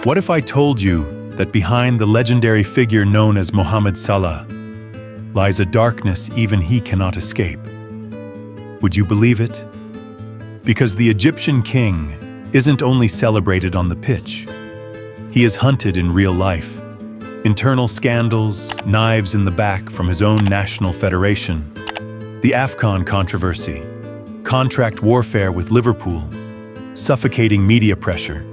What if I told you that behind the legendary figure known as Mohamed Salah lies a darkness even he cannot escape? Would you believe it? Because the Egyptian king isn't only celebrated on the pitch. He is hunted in real life. Internal scandals, knives in the back from his own national federation, the AFCON controversy, contract warfare with Liverpool, suffocating media pressure,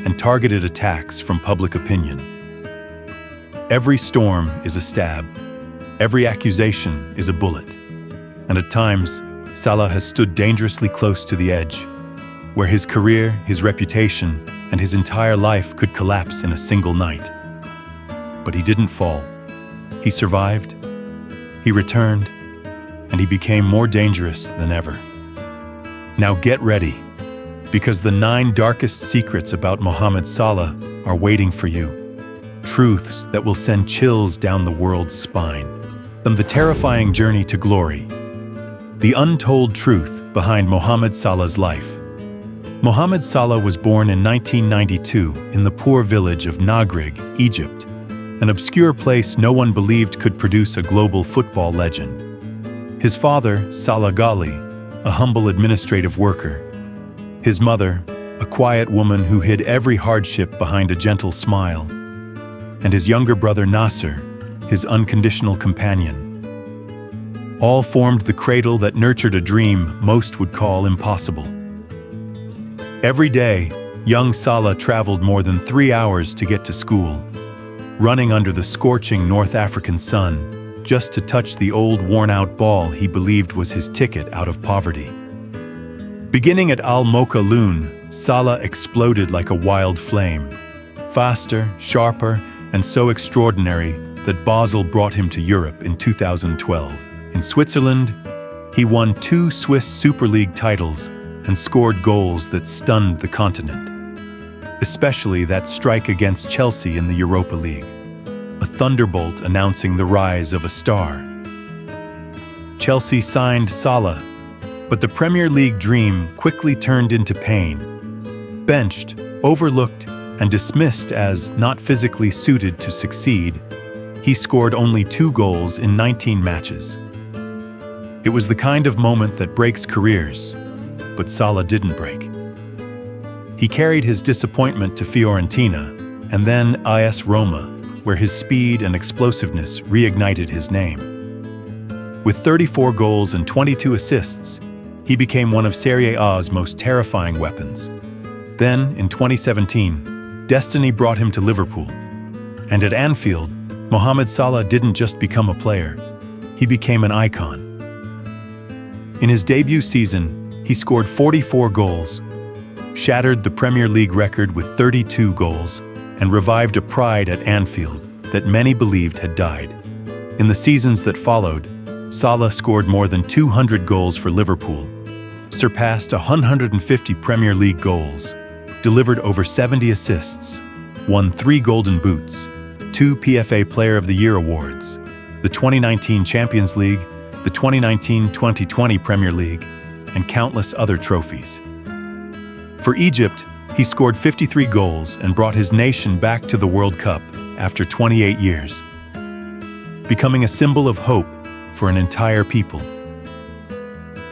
and targeted attacks from public opinion. Every storm is a stab. Every accusation is a bullet. And at times, Salah has stood dangerously close to the edge, where his career, his reputation, and his entire life could collapse in a single night. But he didn't fall. He survived, he returned, and he became more dangerous than ever. Now get ready, because the 9 darkest secrets about Mohamed Salah are waiting for you. Truths that will send chills down the world's spine. And the terrifying journey to glory. The untold truth behind Mohamed Salah's life. Mohamed Salah was born in 1992 in the poor village of Nagreg, Egypt, an obscure place no one believed could produce a global football legend. His father, Salah Ghali, a humble administrative worker. His mother, a quiet woman who hid every hardship behind a gentle smile. And his younger brother Nasser, his unconditional companion. All formed the cradle that nurtured a dream most would call impossible. Every day, young Salah traveled more than 3 hours to get to school, running under the scorching North African sun just to touch the old worn-out ball he believed was his ticket out of poverty. Beginning at Al-Mocha Loon, Salah exploded like a wild flame, faster, sharper, and so extraordinary that Basel brought him to Europe in 2012. In Switzerland, he won 2 Swiss Super League titles and scored goals that stunned the continent, especially that strike against Chelsea in the Europa League, a thunderbolt announcing the rise of a star. Chelsea signed Salah, but the Premier League dream quickly turned into pain. Benched, overlooked, and dismissed as not physically suited to succeed, he scored only 2 goals in 19 matches. It was the kind of moment that breaks careers, but Salah didn't break. He carried his disappointment to Fiorentina, and then AS Roma, where his speed and explosiveness reignited his name. With 34 goals and 22 assists, he became one of Serie A's most terrifying weapons. Then, in 2017, destiny brought him to Liverpool. And at Anfield, Mohamed Salah didn't just become a player, he became an icon. In his debut season, he scored 44 goals, shattered the Premier League record with 32 goals, and revived a pride at Anfield that many believed had died. In the seasons that followed, Salah scored more than 200 goals for Liverpool, surpassed 150 Premier League goals, delivered over 70 assists, won 3 Golden Boots, 2 PFA Player of the Year awards, the 2019 Champions League, the 2019-2020 Premier League, and countless other trophies. For Egypt, he scored 53 goals and brought his nation back to the World Cup after 28 years, becoming a symbol of hope for an entire people.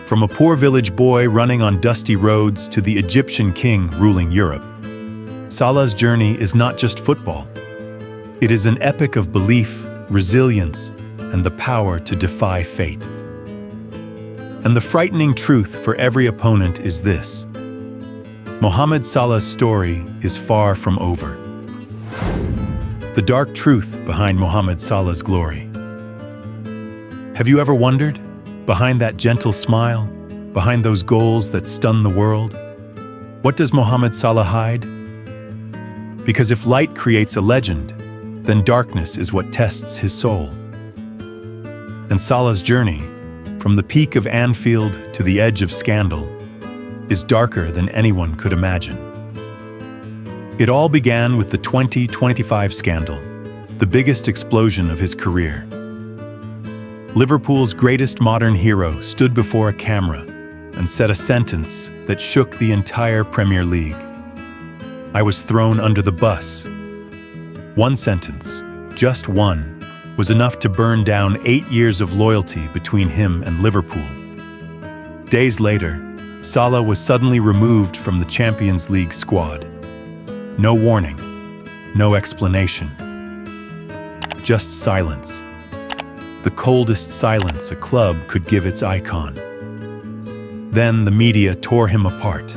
From a poor village boy running on dusty roads to the Egyptian king ruling Europe, Salah's journey is not just football. It is an epic of belief, resilience, and the power to defy fate. And the frightening truth for every opponent is this: Mohamed Salah's story is far from over. The dark truth behind Mohamed Salah's glory. Have you ever wondered, behind that gentle smile, behind those goals that stun the world, what does Mohamed Salah hide? Because if light creates a legend, then darkness is what tests his soul. And Salah's journey, from the peak of Anfield to the edge of scandal, is darker than anyone could imagine. It all began with the 2025 scandal, the biggest explosion of his career. Liverpool's greatest modern hero stood before a camera and said a sentence that shook the entire Premier League. I was thrown under the bus. One sentence, just one, was enough to burn down 8 years of loyalty between him and Liverpool. Days later, Salah was suddenly removed from the Champions League squad. No warning, no explanation. Just silence. The coldest silence a club could give its icon. Then the media tore him apart.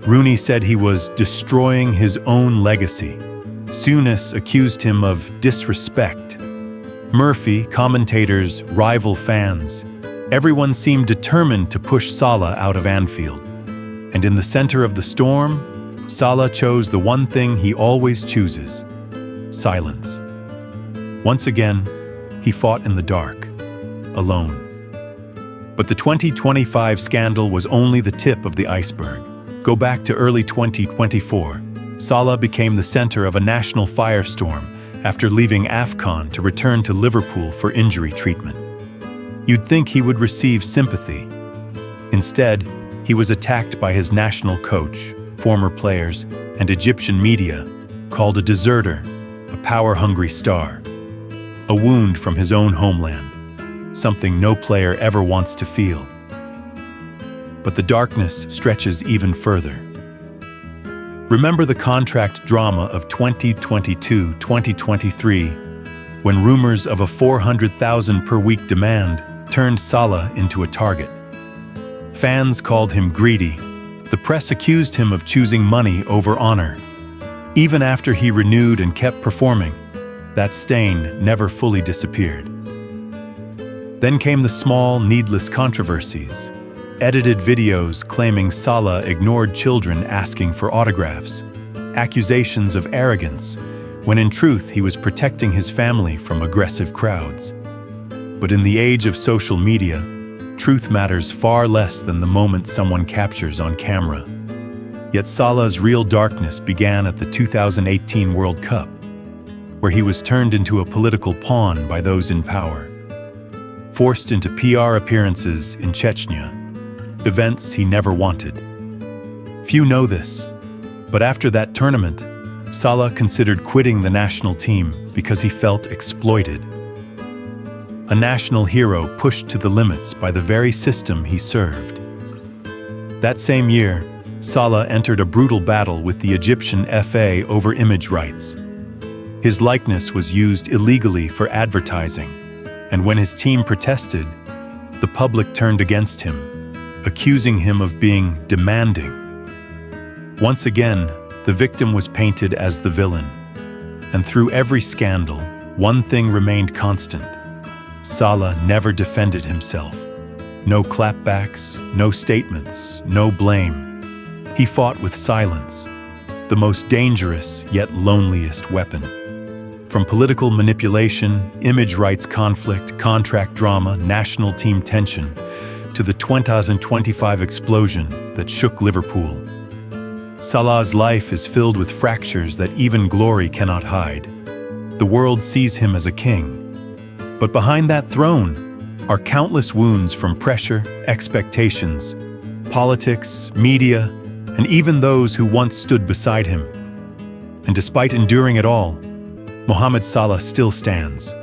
Rooney said he was destroying his own legacy. Souness accused him of disrespect. Murphy, commentators, rival fans. Everyone seemed determined to push Salah out of Anfield. And in the center of the storm, Salah chose the one thing he always chooses: silence. Once again, he fought in the dark, alone. But the 2025 scandal was only the tip of the iceberg. Go back to early 2024. Salah became the center of a national firestorm after leaving AFCON to return to Liverpool for injury treatment. You'd think he would receive sympathy. Instead, he was attacked by his national coach, former players, and Egyptian media, called a deserter, a power-hungry star. A wound from his own homeland, something no player ever wants to feel. But the darkness stretches even further. Remember the contract drama of 2022-2023, when rumors of a $400,000 per week demand turned Salah into a target. Fans called him greedy. The press accused him of choosing money over honor. Even after he renewed and kept performing, that stain never fully disappeared. Then came the small, needless controversies. Edited videos claiming Salah ignored children asking for autographs. Accusations of arrogance, when in truth he was protecting his family from aggressive crowds. But in the age of social media, truth matters far less than the moment someone captures on camera. Yet Salah's real darkness began at the 2018 World Cup, where he was turned into a political pawn by those in power. Forced into PR appearances in Chechnya, events he never wanted. Few know this, but after that tournament, Salah considered quitting the national team because he felt exploited. A national hero pushed to the limits by the very system he served. That same year, Salah entered a brutal battle with the Egyptian FA over image rights. His likeness was used illegally for advertising, and when his team protested, the public turned against him, accusing him of being demanding. Once again, the victim was painted as the villain. And through every scandal, one thing remained constant. Salah never defended himself. No clapbacks, no statements, no blame. He fought with silence, the most dangerous yet loneliest weapon. From political manipulation, image rights conflict, contract drama, national team tension, to the 2025 explosion that shook Liverpool. Salah's life is filled with fractures that even glory cannot hide. The world sees him as a king. But behind that throne are countless wounds from pressure, expectations, politics, media, and even those who once stood beside him. And despite enduring it all, Mohamed Salah still stands,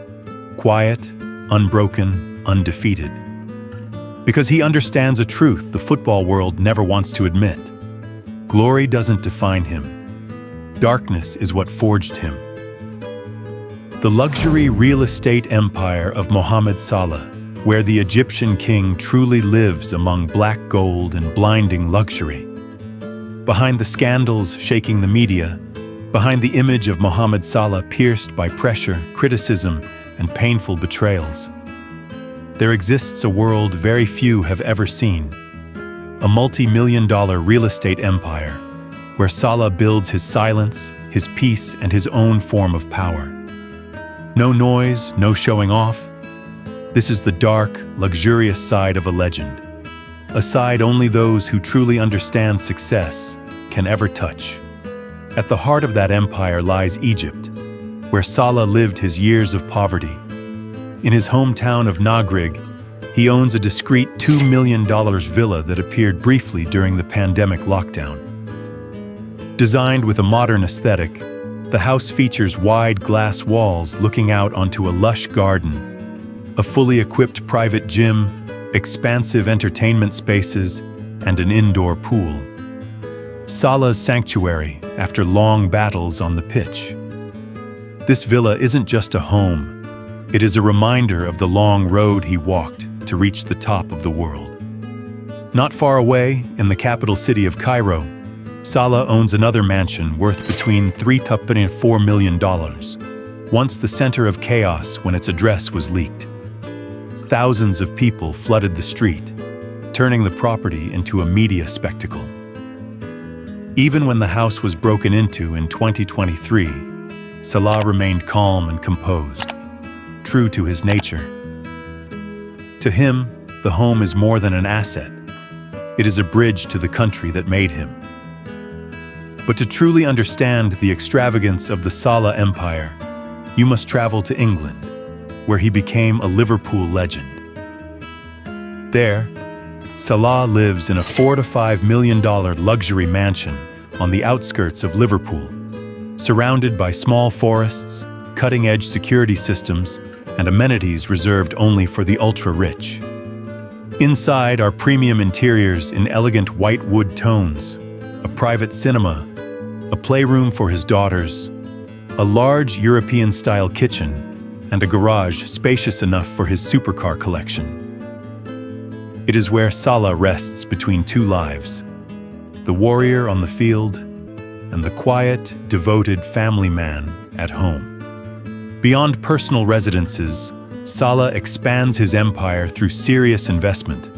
quiet, unbroken, undefeated. Because he understands a truth the football world never wants to admit. Glory doesn't define him. Darkness is what forged him. The luxury real estate empire of Mohamed Salah, where the Egyptian king truly lives among black gold and blinding luxury. Behind the scandals shaking the media, behind the image of Mohamed Salah pierced by pressure, criticism, and painful betrayals, there exists a world very few have ever seen. A multi-million-dollar real estate empire where Salah builds his silence, his peace, and his own form of power. No noise, no showing off. This is the dark, luxurious side of a legend. A side only those who truly understand success can ever touch. At the heart of that empire lies Egypt, where Salah lived his years of poverty. In his hometown of Nagrig, he owns a discreet $2 million villa that appeared briefly during the pandemic lockdown. Designed with a modern aesthetic, the house features wide glass walls looking out onto a lush garden, a fully equipped private gym, expansive entertainment spaces, and an indoor pool. Salah's sanctuary after long battles on the pitch. This villa isn't just a home, it is a reminder of the long road he walked to reach the top of the world. Not far away, in the capital city of Cairo, Salah owns another mansion worth between $3 and $4 million, once the center of chaos when its address was leaked. Thousands of people flooded the street, turning the property into a media spectacle. Even when the house was broken into in 2023, Salah remained calm and composed, true to his nature. To him, the home is more than an asset. It is a bridge to the country that made him. But to truly understand the extravagance of the Salah empire, you must travel to England, where he became a Liverpool legend. There, Salah lives in a $4 to $5 million luxury mansion on the outskirts of Liverpool, surrounded by small forests, cutting-edge security systems, and amenities reserved only for the ultra-rich. Inside are premium interiors in elegant white wood tones, a private cinema, a playroom for his daughters, a large European-style kitchen, and a garage spacious enough for his supercar collection. It is where Salah rests between two lives, the warrior on the field and the quiet, devoted family man at home. Beyond personal residences, Salah expands his empire through serious investment.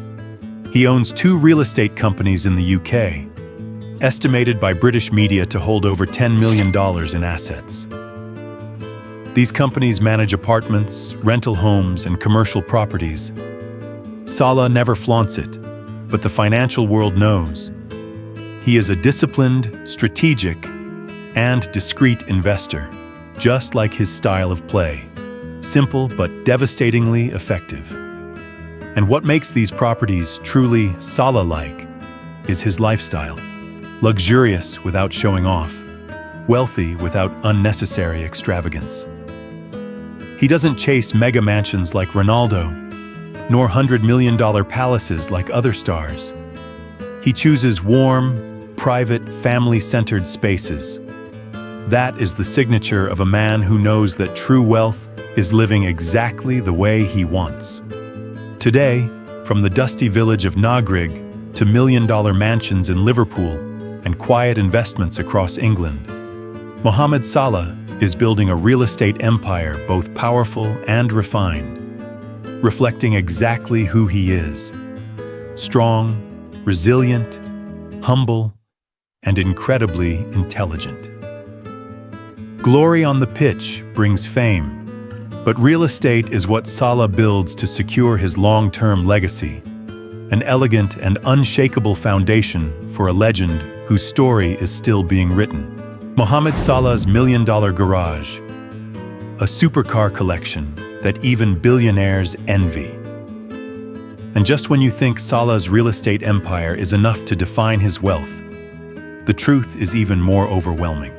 He owns 2 real estate companies in the UK, estimated by British media to hold over $10 million in assets. These companies manage apartments, rental homes, and commercial properties. Salah never flaunts it, but the financial world knows. He is a disciplined, strategic, and discreet investor, just like his style of play, simple but devastatingly effective. And what makes these properties truly Salah-like is his lifestyle. Luxurious without showing off, wealthy without unnecessary extravagance. He doesn't chase mega mansions like Ronaldo, nor $100 million palaces like other stars. He chooses warm, private, family-centered spaces. That is the signature of a man who knows that true wealth is living exactly the way he wants. Today, from the dusty village of Nagrig to million-dollar mansions in Liverpool and quiet investments across England, Mohamed Salah is building a real estate empire both powerful and refined, reflecting exactly who he is: strong, resilient, humble, and incredibly intelligent. Glory on the pitch brings fame, but real estate is what Salah builds to secure his long-term legacy, an elegant and unshakable foundation for a legend whose story is still being written. Mohamed Salah's million-dollar garage, a supercar collection that even billionaires envy. And just when you think Salah's real estate empire is enough to define his wealth, the truth is even more overwhelming.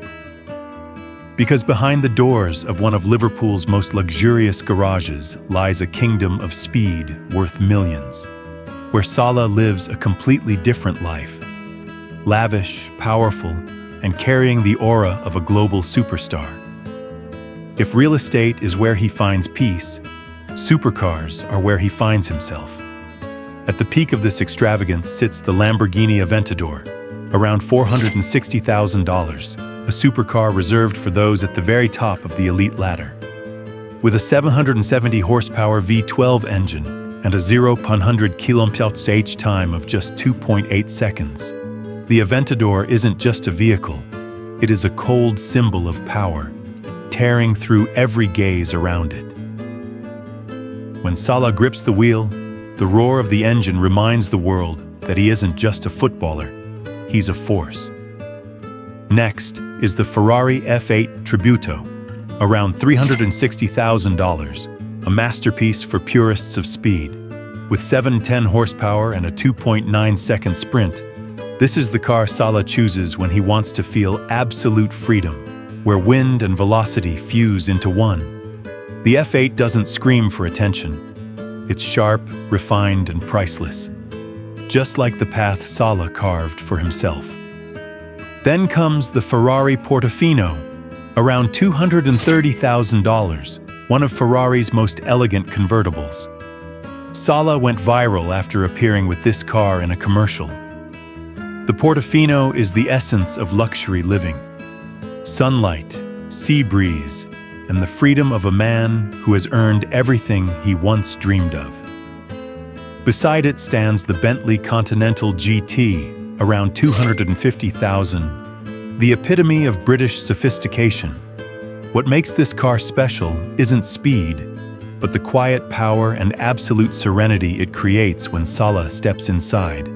Because behind the doors of one of Liverpool's most luxurious garages lies a kingdom of speed worth millions, where Salah lives a completely different life, lavish, powerful, and carrying the aura of a global superstar. If real estate is where he finds peace, supercars are where he finds himself. At the peak of this extravagance sits the Lamborghini Aventador, around $460,000, a supercar reserved for those at the very top of the elite ladder. With a 770 horsepower V12 engine and a 0-100 km/h time of just 2.8 seconds, the Aventador isn't just a vehicle, it is a cold symbol of power, tearing through every gaze around it. When Salah grips the wheel, the roar of the engine reminds the world that he isn't just a footballer, he's a force. Next is the Ferrari F8 Tributo, around $360,000, a masterpiece for purists of speed. With 710 horsepower and a 2.9-second sprint, This is the car Salah chooses when he wants to feel absolute freedom, where wind and velocity fuse into one. The F8 doesn't scream for attention. It's sharp, refined, and priceless, just like the path Salah carved for himself. Then comes the Ferrari Portofino, around $230,000, one of Ferrari's most elegant convertibles. Salah went viral after appearing with this car in a commercial. The Portofino is the essence of luxury living. Sunlight, sea breeze, and the freedom of a man who has earned everything he once dreamed of. Beside it stands the Bentley Continental GT, around $250,000, the epitome of British sophistication. What makes this car special isn't speed, but the quiet power and absolute serenity it creates when Salah steps inside,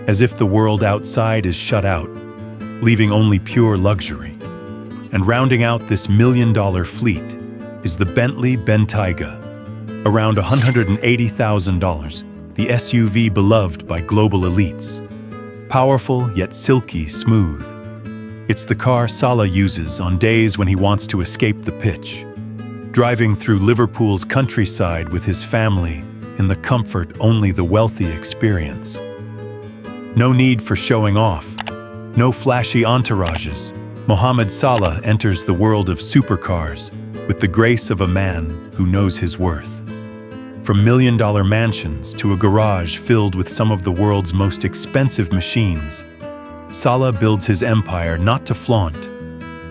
as if the world outside is shut out, leaving only pure luxury. And rounding out this million-dollar fleet is the Bentley Bentayga, around $180,000, the SUV beloved by global elites. Powerful yet silky smooth. It's the car Salah uses on days when he wants to escape the pitch, driving through Liverpool's countryside with his family in the comfort only the wealthy experience. No need for showing off, no flashy entourages. Mohamed Salah enters the world of supercars with the grace of a man who knows his worth. From million-dollar mansions to a garage filled with some of the world's most expensive machines, Salah builds his empire not to flaunt,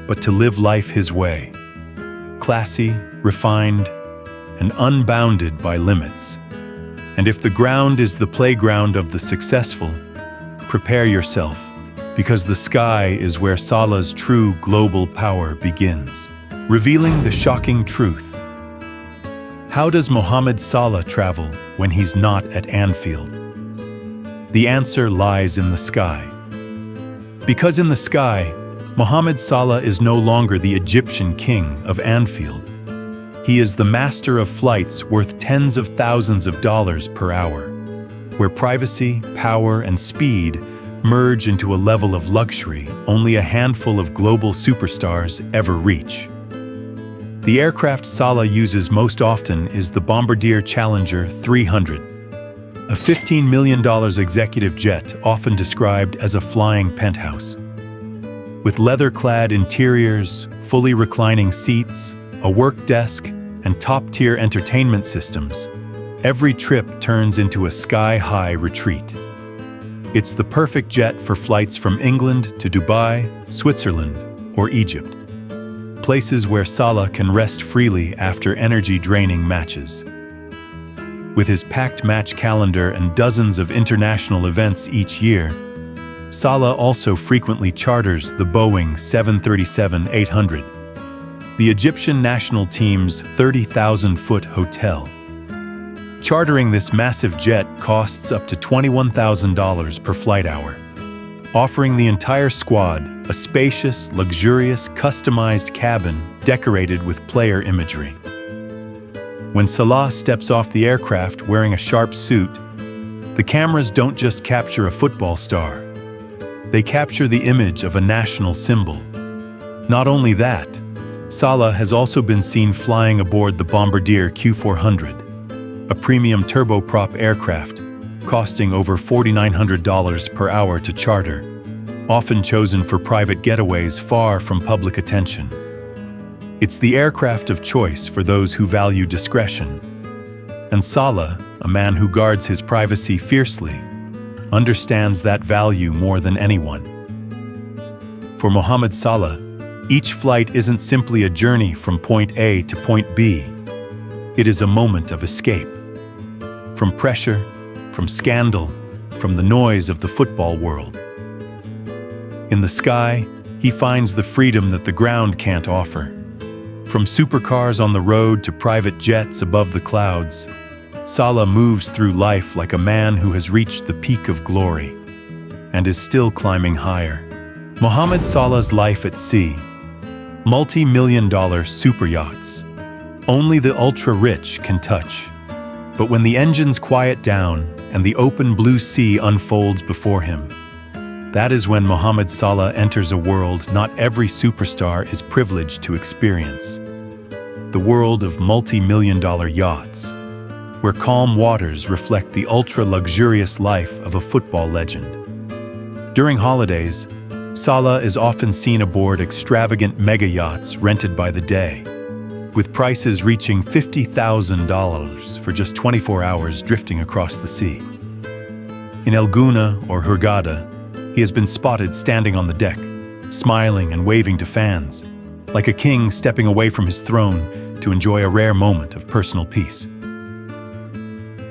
but to live life his way. Classy, refined, and unbounded by limits. And if the ground is the playground of the successful, prepare yourself, because the sky is where Salah's true global power begins. Revealing the shocking truth. How does Mohamed Salah travel when he's not at Anfield? The answer lies in the sky. Because in the sky, Mohamed Salah is no longer the Egyptian king of Anfield. He is the master of flights worth tens of thousands of dollars per hour, where privacy, power, and speed merge into a level of luxury only a handful of global superstars ever reach. The aircraft Salah uses most often is the Bombardier Challenger 300, a $15 million executive jet often described as a flying penthouse. With leather-clad interiors, fully reclining seats, a work desk, and top-tier entertainment systems, every trip turns into a sky-high retreat. It's the perfect jet for flights from England to Dubai, Switzerland, or Egypt, places where Salah can rest freely after energy-draining matches. With his packed match calendar and dozens of international events each year, Salah also frequently charters the Boeing 737-800, the Egyptian national team's 30,000-foot hotel. Chartering this massive jet costs up to $21,000 per flight hour, offering the entire squad a spacious, luxurious, customized cabin decorated with player imagery. When Salah steps off the aircraft wearing a sharp suit, the cameras don't just capture a football star. They capture the image of a national symbol. Not only that, Salah has also been seen flying aboard the Bombardier Q400, a premium turboprop aircraft costing over $4,900 per hour to charter, often chosen for private getaways far from public attention. It's the aircraft of choice for those who value discretion. And Salah, a man who guards his privacy fiercely, understands that value more than anyone. For Mohamed Salah, each flight isn't simply a journey from point A to point B. It is a moment of escape. From pressure, from scandal, from the noise of the football world. In the sky, he finds the freedom that the ground can't offer. From supercars on the road to private jets above the clouds, Salah moves through life like a man who has reached the peak of glory and is still climbing higher. Mohamed Salah's life at sea. Multi-million-dollar super yachts. Only the ultra-rich can touch. But when the engines quiet down and the open blue sea unfolds before him, That is when Mohamed Salah enters a world not every superstar is privileged to experience. The world of multi-million-dollar yachts, where calm waters reflect the ultra-luxurious life of a football legend. During holidays, Salah is often seen aboard extravagant mega yachts rented by the day, with prices reaching $50,000 for just 24 hours drifting across the sea. In El Gouna or Hurghada, he has been spotted standing on the deck, smiling and waving to fans, like a king stepping away from his throne to enjoy a rare moment of personal peace.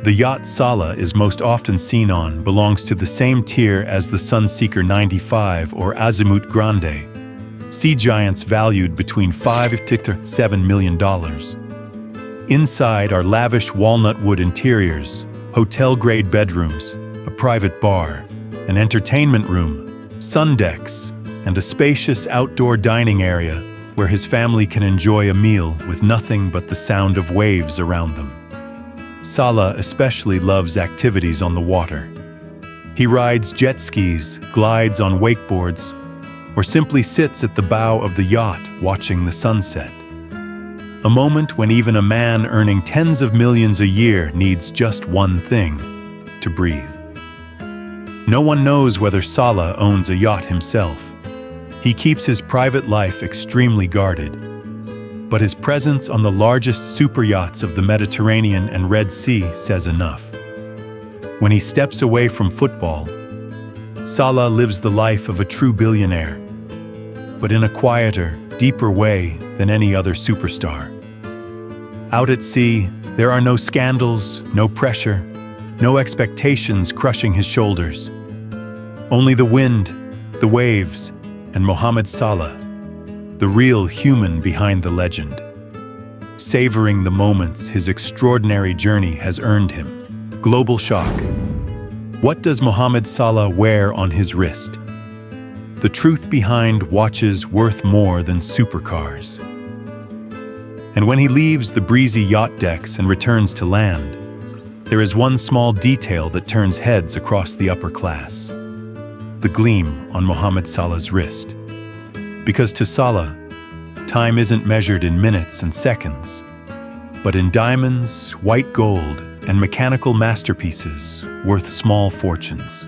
The yacht Salah is most often seen on belongs to the same tier as the Sunseeker 95 or Azimut Grande, sea giants valued between $5 to $7 million. Inside are lavish walnut wood interiors, hotel-grade bedrooms, a private bar, an entertainment room, sun decks, and a spacious outdoor dining area where his family can enjoy a meal with nothing but the sound of waves around them. Salah especially loves activities on the water. He rides jet skis, glides on wakeboards, or simply sits at the bow of the yacht watching the sunset. A moment when even a man earning tens of millions a year needs just one thing: to breathe. No one knows whether Salah owns a yacht himself. He keeps his private life extremely guarded, but his presence on the largest super yachts of the Mediterranean and Red Sea says enough. When he steps away from football, Salah lives the life of a true billionaire, but in a quieter, deeper way than any other superstar. Out at sea, there are no scandals, no pressure, no expectations crushing his shoulders. Only the wind, the waves, and Mohamed Salah, the real human behind the legend, savoring the moments his extraordinary journey has earned him. Global shock. What does Mohamed Salah wear on his wrist? The truth behind watches worth more than supercars. And when he leaves the breezy yacht decks and returns to land, there is one small detail that turns heads across the upper class: the gleam on Mohamed Salah's wrist. Because to Salah, time isn't measured in minutes and seconds, but in diamonds, white gold, and mechanical masterpieces worth small fortunes.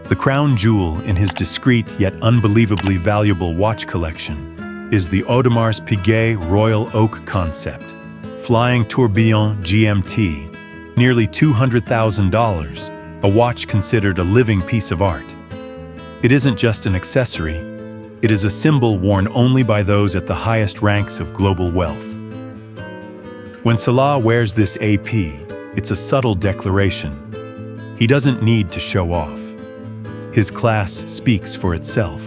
The crown jewel in his discreet yet unbelievably valuable watch collection is the Audemars Piguet Royal Oak Concept, Flying Tourbillon GMT, nearly $200,000, a watch considered a living piece of art. It isn't just an accessory, it is a symbol worn only by those at the highest ranks of global wealth. When Salah wears this AP, it's a subtle declaration. He doesn't need to show off. His class speaks for itself.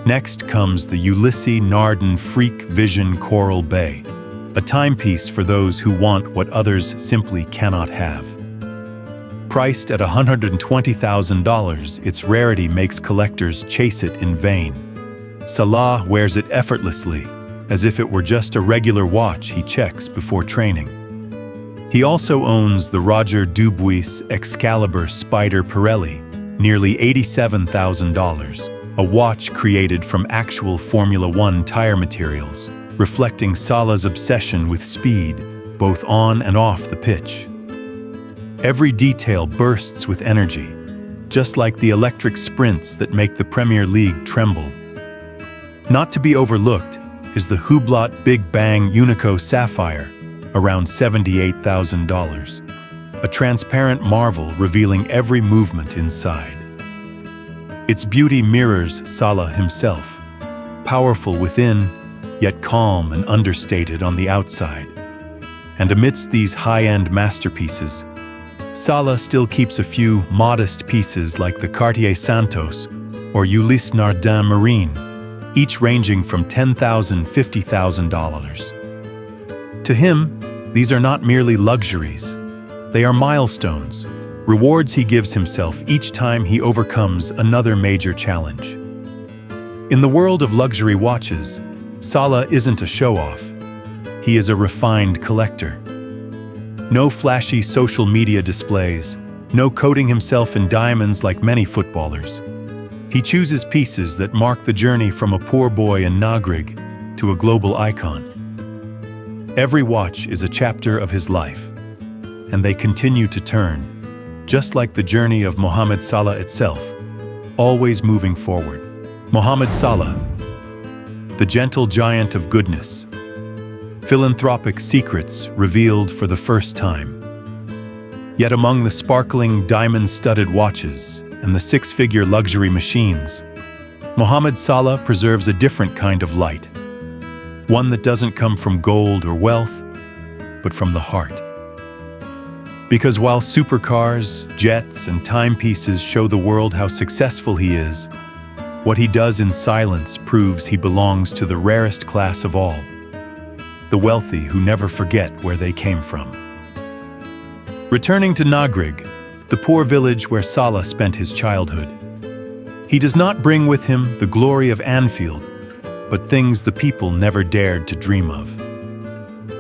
Next comes the Ulysses Nardin Freak Vision Coral Bay, a timepiece for those who want what others simply cannot have. Priced at $120,000, its rarity makes collectors chase it in vain. Salah wears it effortlessly, as if it were just a regular watch he checks before training. He also owns the Roger Dubuis Excalibur Spider Pirelli, nearly $87,000, a watch created from actual Formula One tire materials, reflecting Salah's obsession with speed, both on and off the pitch. Every detail bursts with energy, just like the electric sprints that make the Premier League tremble. Not to be overlooked is the Hublot Big Bang Unico Sapphire, around $78,000, a transparent marvel revealing every movement inside. Its beauty mirrors Salah himself, powerful within, yet calm and understated on the outside. And amidst these high-end masterpieces, Salah still keeps a few modest pieces like the Cartier Santos or Ulysse Nardin Marine, each ranging from $10,000 to $50,000. To him, these are not merely luxuries. They are milestones, rewards he gives himself each time he overcomes another major challenge. In the world of luxury watches, Salah isn't a show-off. He is a refined collector. No flashy social media displays, no coating himself in diamonds like many footballers. He chooses pieces that mark the journey from a poor boy in Nagrig to a global icon. Every watch is a chapter of his life, and they continue to turn, just like the journey of Mohamed Salah itself, always moving forward. Mohamed Salah, the gentle giant of goodness, philanthropic secrets revealed for the first time. Yet among the sparkling diamond-studded watches and the six-figure luxury machines, Mohamed Salah preserves a different kind of light, one that doesn't come from gold or wealth, but from the heart. Because while supercars, jets, and timepieces show the world how successful he is, what he does in silence proves he belongs to the rarest class of all, the wealthy who never forget where they came from. Returning to Nagrig, the poor village where Salah spent his childhood, he does not bring with him the glory of Anfield, but things the people never dared to dream of.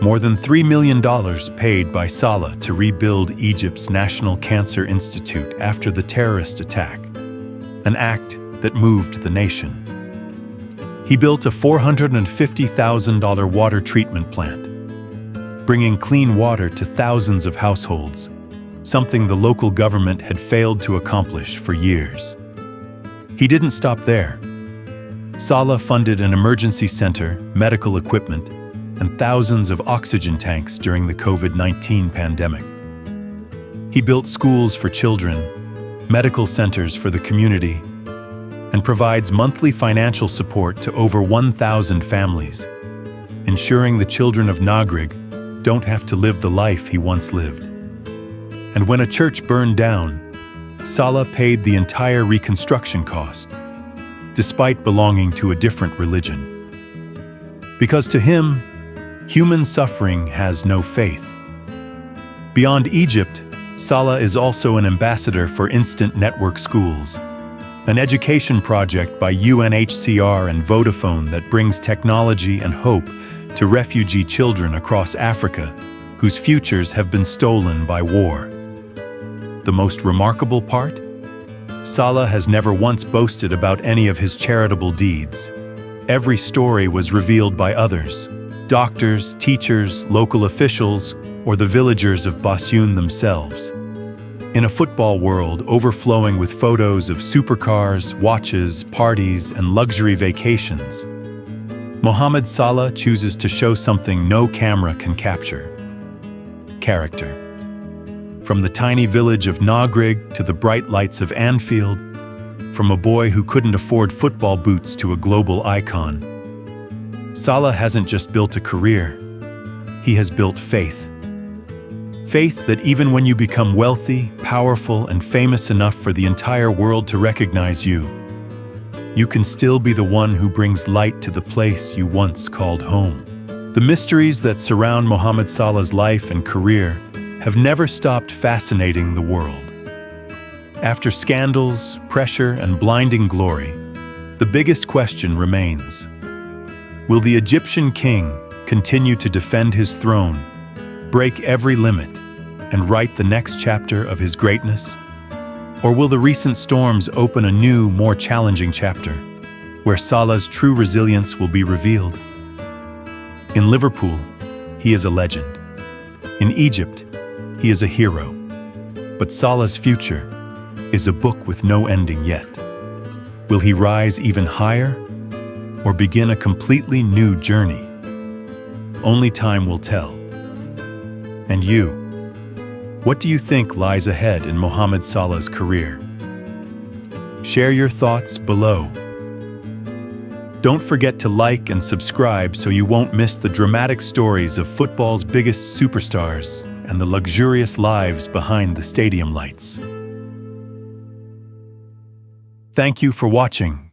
More than $3 million paid by Salah to rebuild Egypt's National Cancer Institute after the terrorist attack, an act that moved the nation. He built a $450,000 water treatment plant, bringing clean water to thousands of households, something the local government had failed to accomplish for years. He didn't stop there. Salah funded an emergency center, medical equipment, and thousands of oxygen tanks during the COVID-19 pandemic. He built schools for children, medical centers for the community, and provides monthly financial support to over 1,000 families, ensuring the children of Nagrig don't have to live the life he once lived. And when a church burned down, Salah paid the entire reconstruction cost, despite belonging to a different religion. Because to him, human suffering has no faith. Beyond Egypt, Salah is also an ambassador for Instant Network Schools, an education project by UNHCR and Vodafone that brings technology and hope to refugee children across Africa whose futures have been stolen by war. The most remarkable part? Salah has never once boasted about any of his charitable deeds. Every story was revealed by others, doctors, teachers, local officials, or the villagers of Bassioun themselves. In a football world overflowing with photos of supercars, watches, parties, and luxury vacations, Mohamed Salah chooses to show something no camera can capture: character. From the tiny village of Nagrig to the bright lights of Anfield, from a boy who couldn't afford football boots to a global icon, Salah hasn't just built a career, he has built faith. Faith that even when you become wealthy, powerful, and famous enough for the entire world to recognize you, you can still be the one who brings light to the place you once called home. The mysteries that surround Mohamed Salah's life and career have never stopped fascinating the world. After scandals, pressure, and blinding glory, the biggest question remains: will the Egyptian king continue to defend his throne, break every limit, and write the next chapter of his greatness? Or will the recent storms open a new, more challenging chapter, where Salah's true resilience will be revealed? In Liverpool, he is a legend. In Egypt, he is a hero. But Salah's future is a book with no ending yet. Will he rise even higher, or begin a completely new journey? Only time will tell. And you, what do you think lies ahead in Mohamed Salah's career? Share your thoughts below. Don't forget to like and subscribe so you won't miss the dramatic stories of football's biggest superstars and the luxurious lives behind the stadium lights. Thank you for watching.